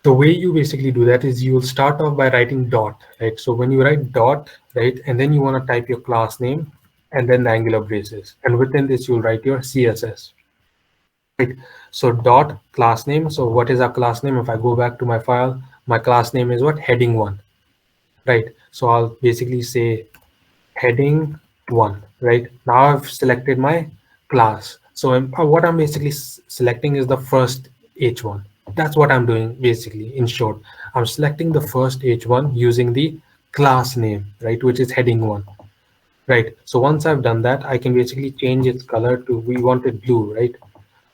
The way you basically do that is you will start off by writing dot, right? So when you write dot, right, and then you want to type your class name and then the angular braces, and within this you'll write your CSS, right? So dot class name. So what is our class name? If I go back to my file, my class name is what? Heading one, right? So I'll basically say heading one, right? Now I've selected my class. So what I'm basically selecting is the first H1. That's what I'm doing basically. In short, I'm selecting the first H1 using the class name, right? Which is heading one, right? So once I've done that, I can basically change its color to, we want it blue, right?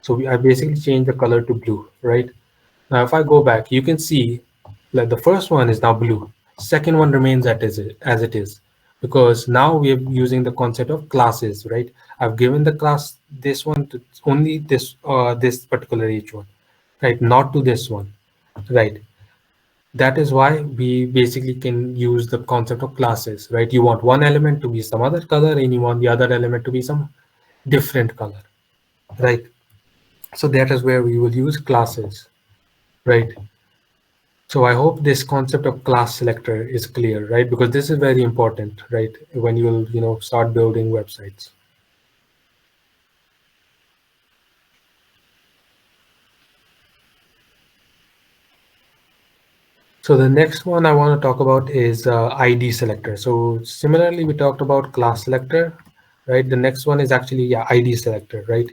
So I basically change the color to blue, right? Now, if I go back, you can see that the first one is now blue. Second one remains as it is, because now we are using the concept of classes, right? I've given the class this one to only this particular h1, right? Not to this one, right? That is why we basically can use the concept of classes, right? You want one element to be some other color and you want the other element to be some different color, right? So that is where we will use classes, right? So I hope this concept of class selector is clear, right? Because this is very important, right? When you will, start building websites. So the next one I want to talk about is ID selector. So similarly, we talked about class selector, right? The next one is actually, yeah, ID selector, right?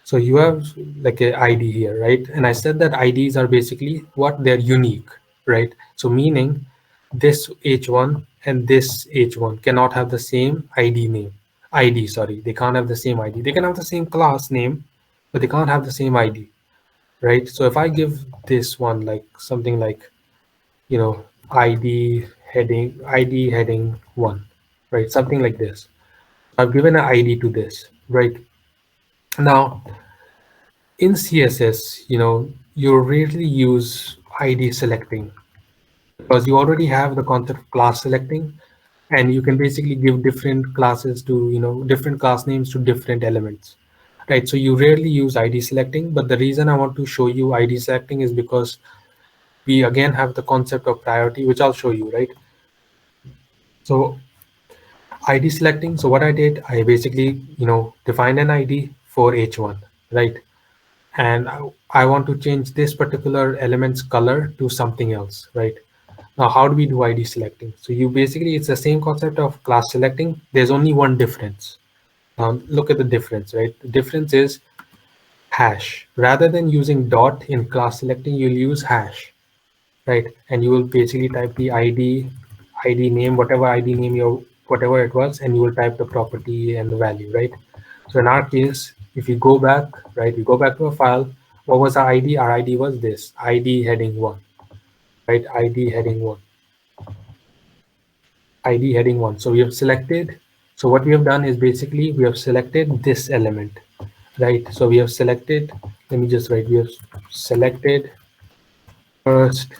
So you have like a ID here, right? And I said that IDs are basically what? They're unique, right? So meaning this H1 and this H1 cannot have the same ID name. ID, sorry, they can't have the same ID. They can have the same class name, but they can't have the same ID, right? So if I give this one like something like, ID heading one, right? Something like this. I've given an ID to this, right? Now, in CSS, you rarely use ID selecting because you already have the concept of class selecting, and you can basically give different classes to, different class names to different elements, right? So you rarely use ID selecting, but the reason I want to show you ID selecting is because we again have the concept of priority, which I'll show you, right? So ID selecting. So what I did, I basically, defined an ID for H1, right? And I want to change this particular element's color to something else, right? Now, how do we do ID selecting? So you basically, it's the same concept of class selecting. There's only one difference. Look at the difference, right? The difference is hash. Rather than using dot in class selecting, you'll use hash, right? And you will basically type the ID name, whatever ID name whatever it was, and you will type the property and the value, right? So in our case, if you go back, right, we go back to a file, what was our ID? Our ID was this, ID heading one, right? ID heading one, ID heading one. So we have selected, so what we have done is basically we have selected this element, right? So we have selected, let me just write, we have selected first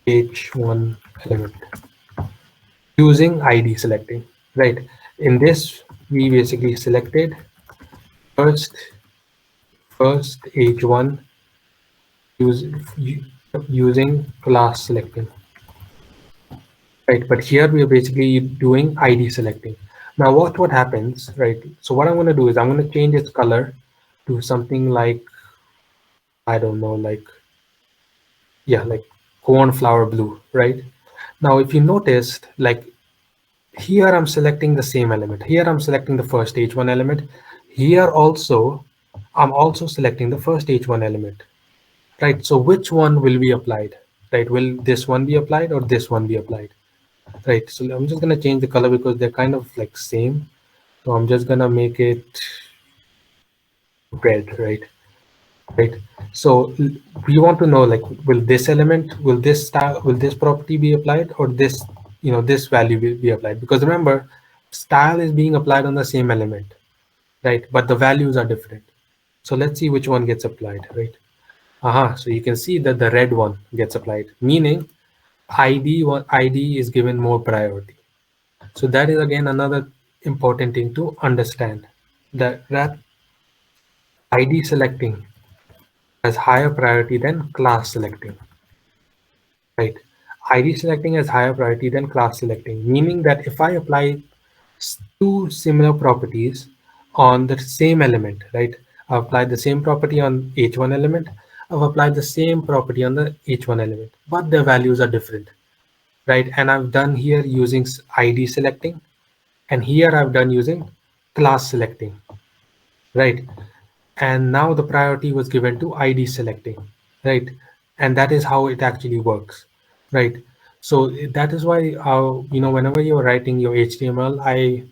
H1 element using ID selecting, right? In this, we basically selected first H1 use, using class selecting, right? But here we are basically doing ID selecting. Now what happens, right? So what I'm going to do is I'm going to change its color to something like, I don't know, like, yeah, like cornflower blue, right? Now, if you noticed, like here I'm selecting the same element. Here I'm selecting the first H1 element. Here also, I'm also selecting the first H1 element, right? So which one will be applied, right? Will this one be applied or this one be applied, right? So I'm just gonna change the color because they're kind of like same. So I'm just gonna make it red, right? Right. So we want to know, like, will this element, will this style, will this property be applied, or this, this value will be applied? Because remember, style is being applied on the same element, right? But the values are different. So let's see which one gets applied, right? So you can see that the red one gets applied, meaning ID is given more priority. So that is again another important thing to understand, that ID selecting has higher priority than class selecting, right? ID selecting has higher priority than class selecting, meaning that if I apply two similar properties on the same element, right? I've applied the same property on H1 element, I've applied the same property on the H1 element, but their values are different, right? And I've done here using ID selecting, and here I've done using class selecting, right? And now the priority was given to ID selecting, right? And that is how it actually works, right? So that is why, whenever you're writing your HTML, I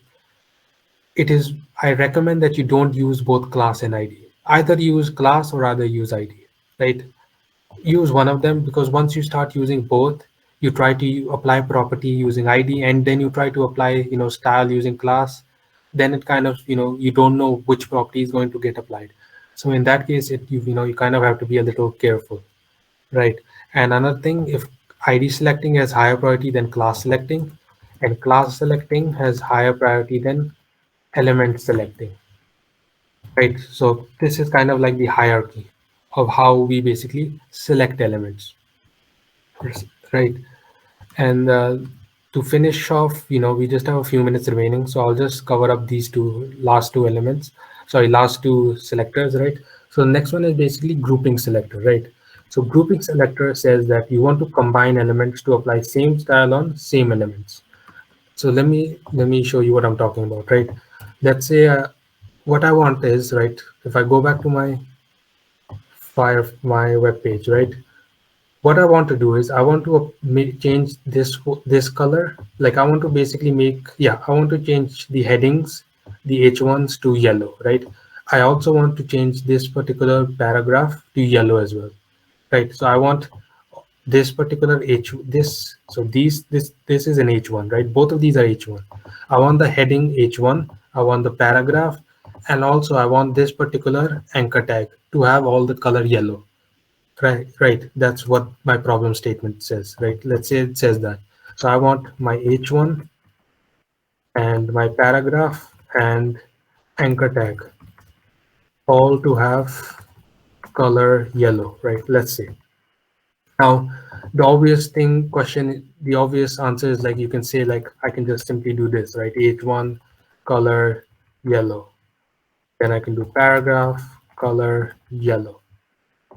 recommend that you don't use both class and ID. Either use class or either use ID, right? Use one of them, because once you start using both, you try to apply property using ID, and then you try to apply, style using class, then it kind of, you don't know which property is going to get applied. So in that case, you kind of have to be a little careful, right? And another thing, if ID selecting has higher priority than class selecting, and class selecting has higher priority than element selecting, right? So this is kind of like the hierarchy of how we basically select elements, right? And to finish off, we just have a few minutes remaining, so I'll just cover up these last two elements, sorry, last two selectors, right? So the next one is basically grouping selector, right? So grouping selector says that you want to combine elements to apply same style on same elements. So let me show you what I'm talking about, right? Let's say what I want is, right, if I go back to my web page, right? What I want to do is I want to change this color. Like I want to basically I want to change the headings, the H1s to yellow, right? I also want to change this particular paragraph to yellow as well, right? So I want this particular H this so these this is an H1, right? Both of these are H1. I want the heading H1, I want the paragraph, and also I want this particular anchor tag to have all the color yellow. Right, right. That's what my problem statement says, right? Let's say it says that. So I want my H1 and my paragraph and anchor tag all to have color yellow, right? Let's say. Now, the obvious answer is like you can say like I can just simply do this, right? H1 color yellow. Then I can do paragraph color yellow.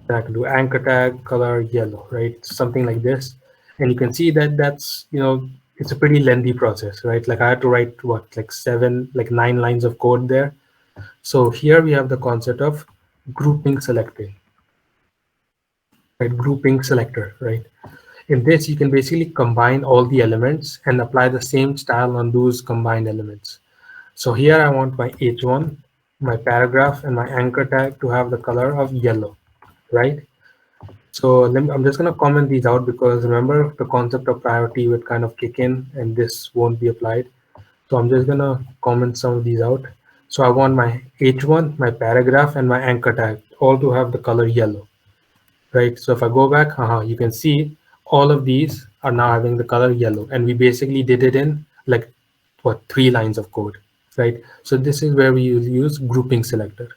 Then I can do anchor tag color yellow, right? Something like this. And you can see that it's a pretty lengthy process, right? Like I had to write like 9 lines of code there. So here we have the concept of grouping selecting, right? Grouping selector, right? In this, you can basically combine all the elements and apply the same style on those combined elements. So here I want my H1, my paragraph, and my anchor tag to have the color of yellow, right? So I'm just going to comment these out because remember the concept of priority would kind of kick in and this won't be applied. So I'm just going to comment some of these out. So I want my H1, my paragraph, and my anchor tag all to have the color yellow, right? So if I go back, you can see all of these are now having the color yellow, and we basically did it in like 3 lines of code, right? So this is where we will use grouping selector.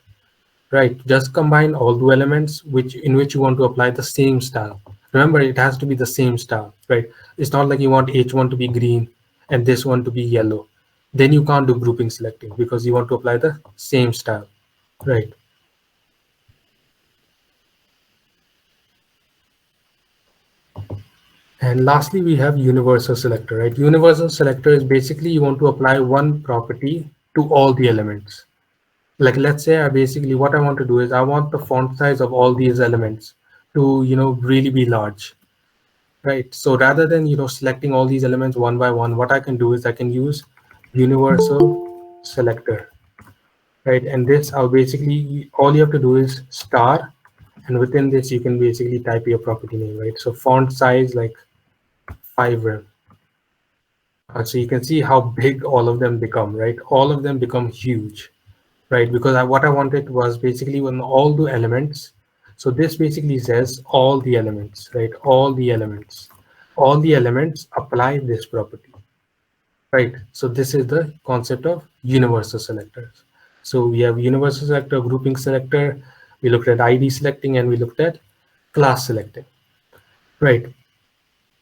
Right, just combine all the elements in which you want to apply the same style. Remember, it has to be the same style, right? It's not like you want H1 to be green and this one to be yellow. Then you can't do grouping selecting because you want to apply the same style, right? And lastly, we have universal selector, right? Universal selector is basically you want to apply one property to all the elements. Like let's say what I want to do is I want the font size of all these elements to really be large. Right. So rather than selecting all these elements one by one, what I can do is I can use universal selector, right? And this I'll basically all you have to do is star, and within this you can basically type your property name, right? So font size like 5 rem, So you can see how big all of them become, right? All of them become huge, right? Because what I wanted was basically when all the elements. So this basically says all the elements, right? All the elements apply this property, right? So this is the concept of universal selectors. So we have universal selector, grouping selector. We looked at ID selecting and we looked at class selecting, right?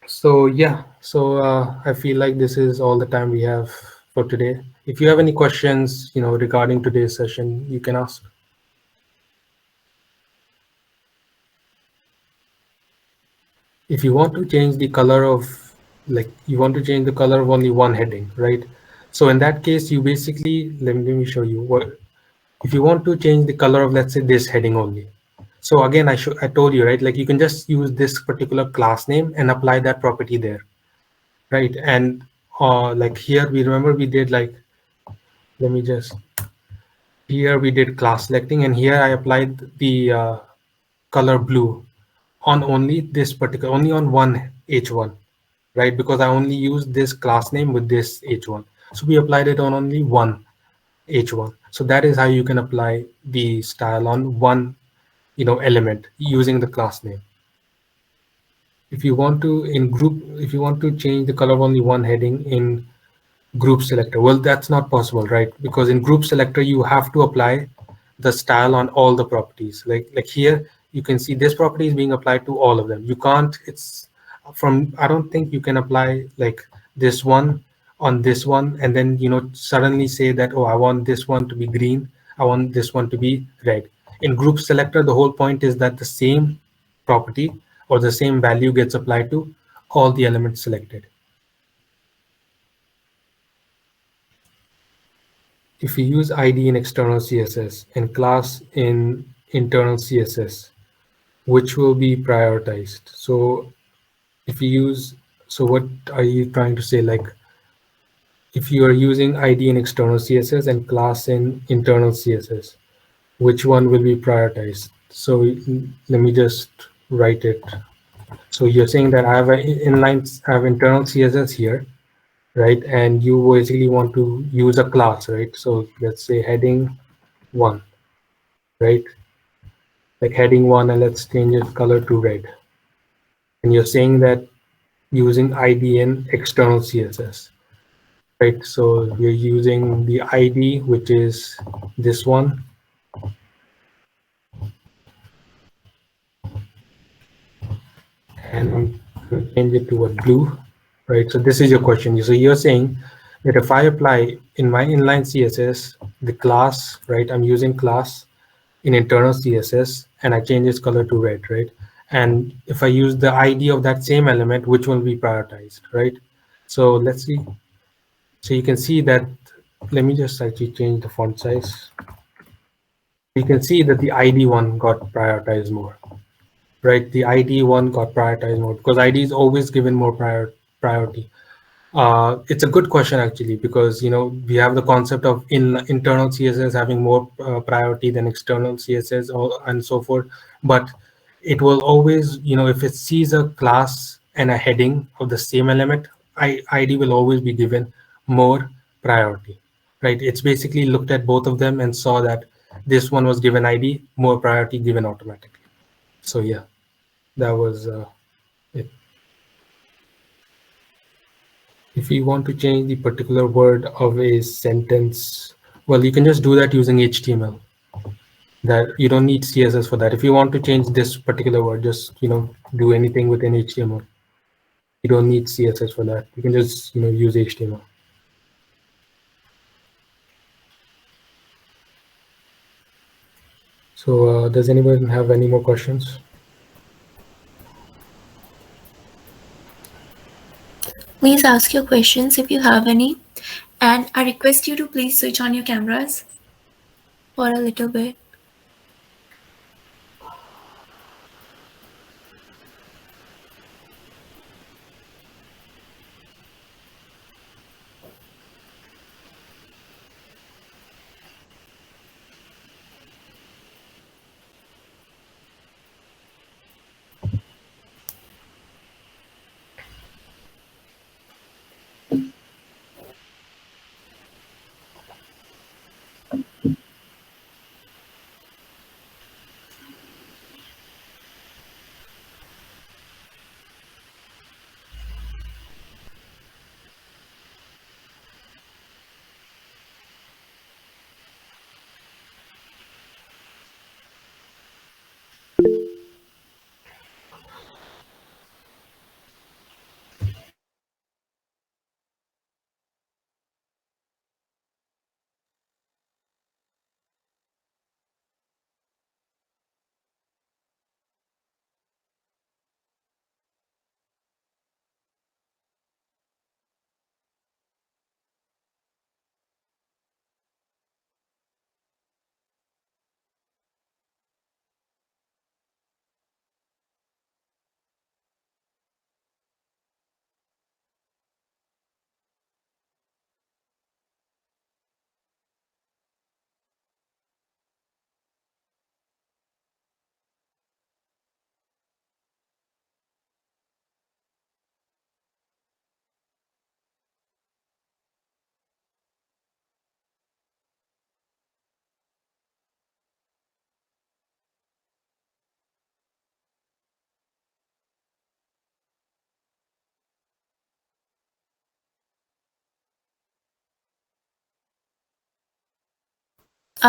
So yeah, so I feel like this is all the time we have for today. If you have any questions, regarding today's session, you can ask. If you want to change the color of, like, you want to change the color of only one heading, right? So in that case, you basically, let me show you what, if you want to change the color of, let's say, this heading only. So again, I told you, right? Like you can just use this particular class name and apply that property there, right? And like here, we remember we did like, let me just, here we did class selecting, and here I applied the color blue on only this particular, only on one H1, right? Because I only used this class name with this H1. So we applied it on only one H1. So that is how you can apply the style on one, element using the class name. If you want to if you want to change the color of only one heading in group selector, well, that's not possible, right? Because in group selector, you have to apply the style on all the properties. Like here, you can see this property is being applied to all of them. You can't, it's from, I don't think you can apply like this one on this one and then, suddenly say that, oh, I want this one to be green, I want this one to be red. In group selector, the whole point is that the same property or the same value gets applied to all the elements selected. If we use ID in external CSS and class in internal CSS, which will be prioritized? So if you use, so what are you trying to say? Like if you are using ID in external CSS and class in internal CSS, which one will be prioritized? So let me just write it. So you're saying that I have I have internal CSS here, right? And you basically want to use a class, right? So let's say heading one, right? Like heading one, and let's change its color to red. And you're saying that using ID in external CSS, right? So we're using the ID, which is this one, and I'm going to change it to a blue, right? So this is your question. So you're saying that if I apply in my inline CSS, the class, right? I'm using class in internal CSS and I change its color to red, right? And if I use the ID of that same element, which will be prioritized, right? So let's see. So you can see that, let me just actually change the font size. You can see that the ID one got prioritized more, right? The ID one got prioritized more because ID is always given more priority. It's a good question actually, because we have the concept of internal CSS having more priority than external CSS and so forth. But it will always, if it sees a class and a heading of the same element, ID will always be given more priority, right? It's basically looked at both of them and saw that this one was given ID, more priority given automatically. So yeah, that was it. If you want to change the particular word of a sentence, well, you can just do that using HTML. That you don't need CSS for that. If you want to change this particular word, just do anything within HTML. You don't need CSS for that. You can just use HTML. So does anyone have any more questions? Please ask your questions if you have any. And I request you to please switch on your cameras for a little bit.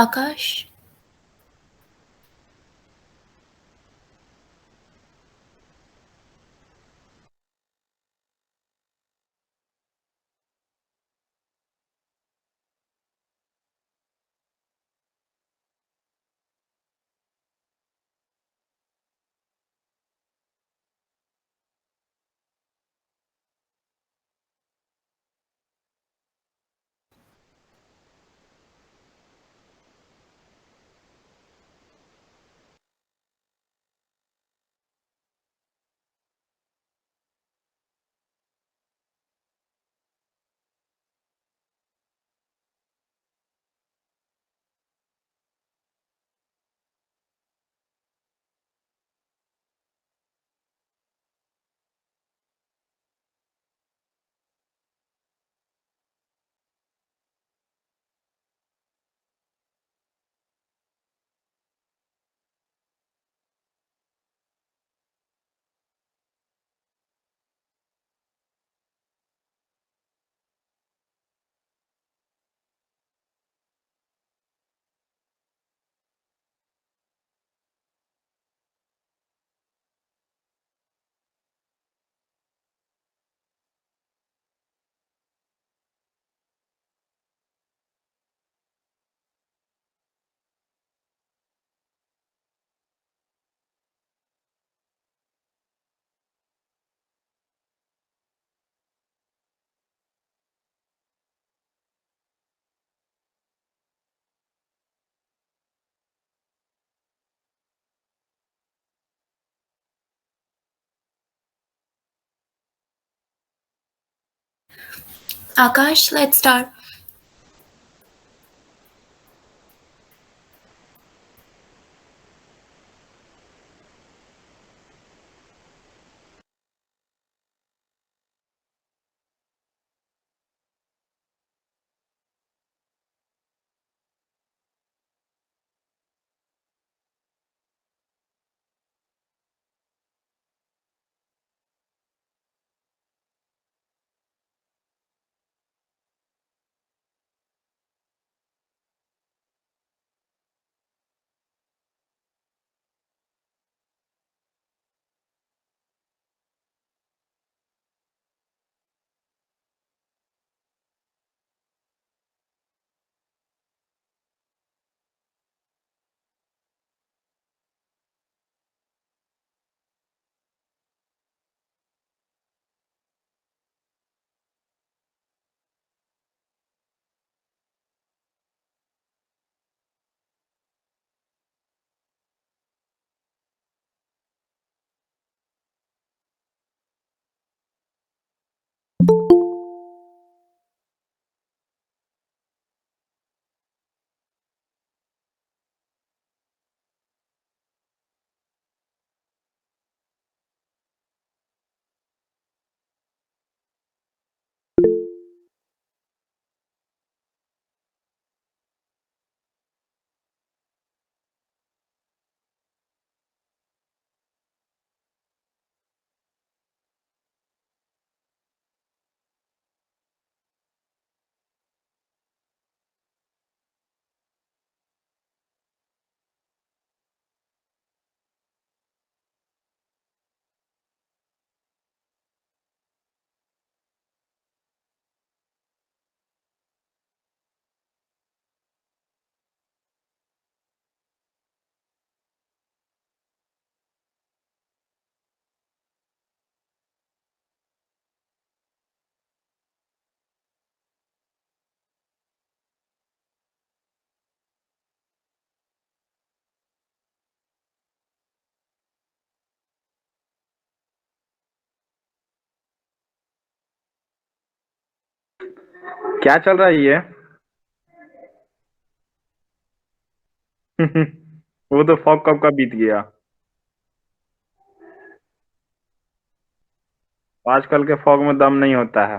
Akash? Akash, let's start. क्या चल रहा है ये? वो तो fog कब का बीत गया। आजकल के फॉग में दम नहीं होता है।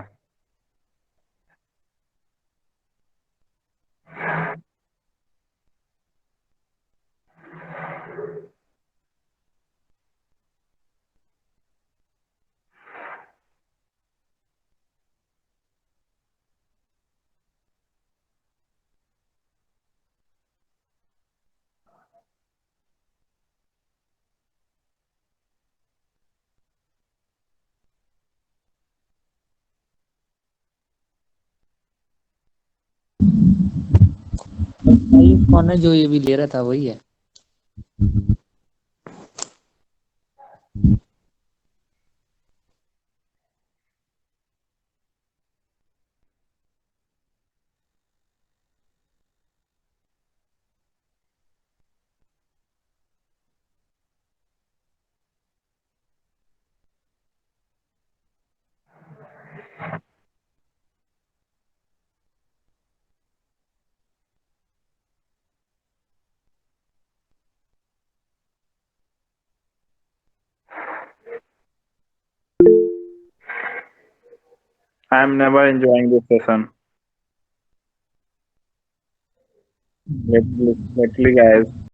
भाई कौन है जो ये भी ले रहा था वही है। I am never enjoying this session. Literally, guys.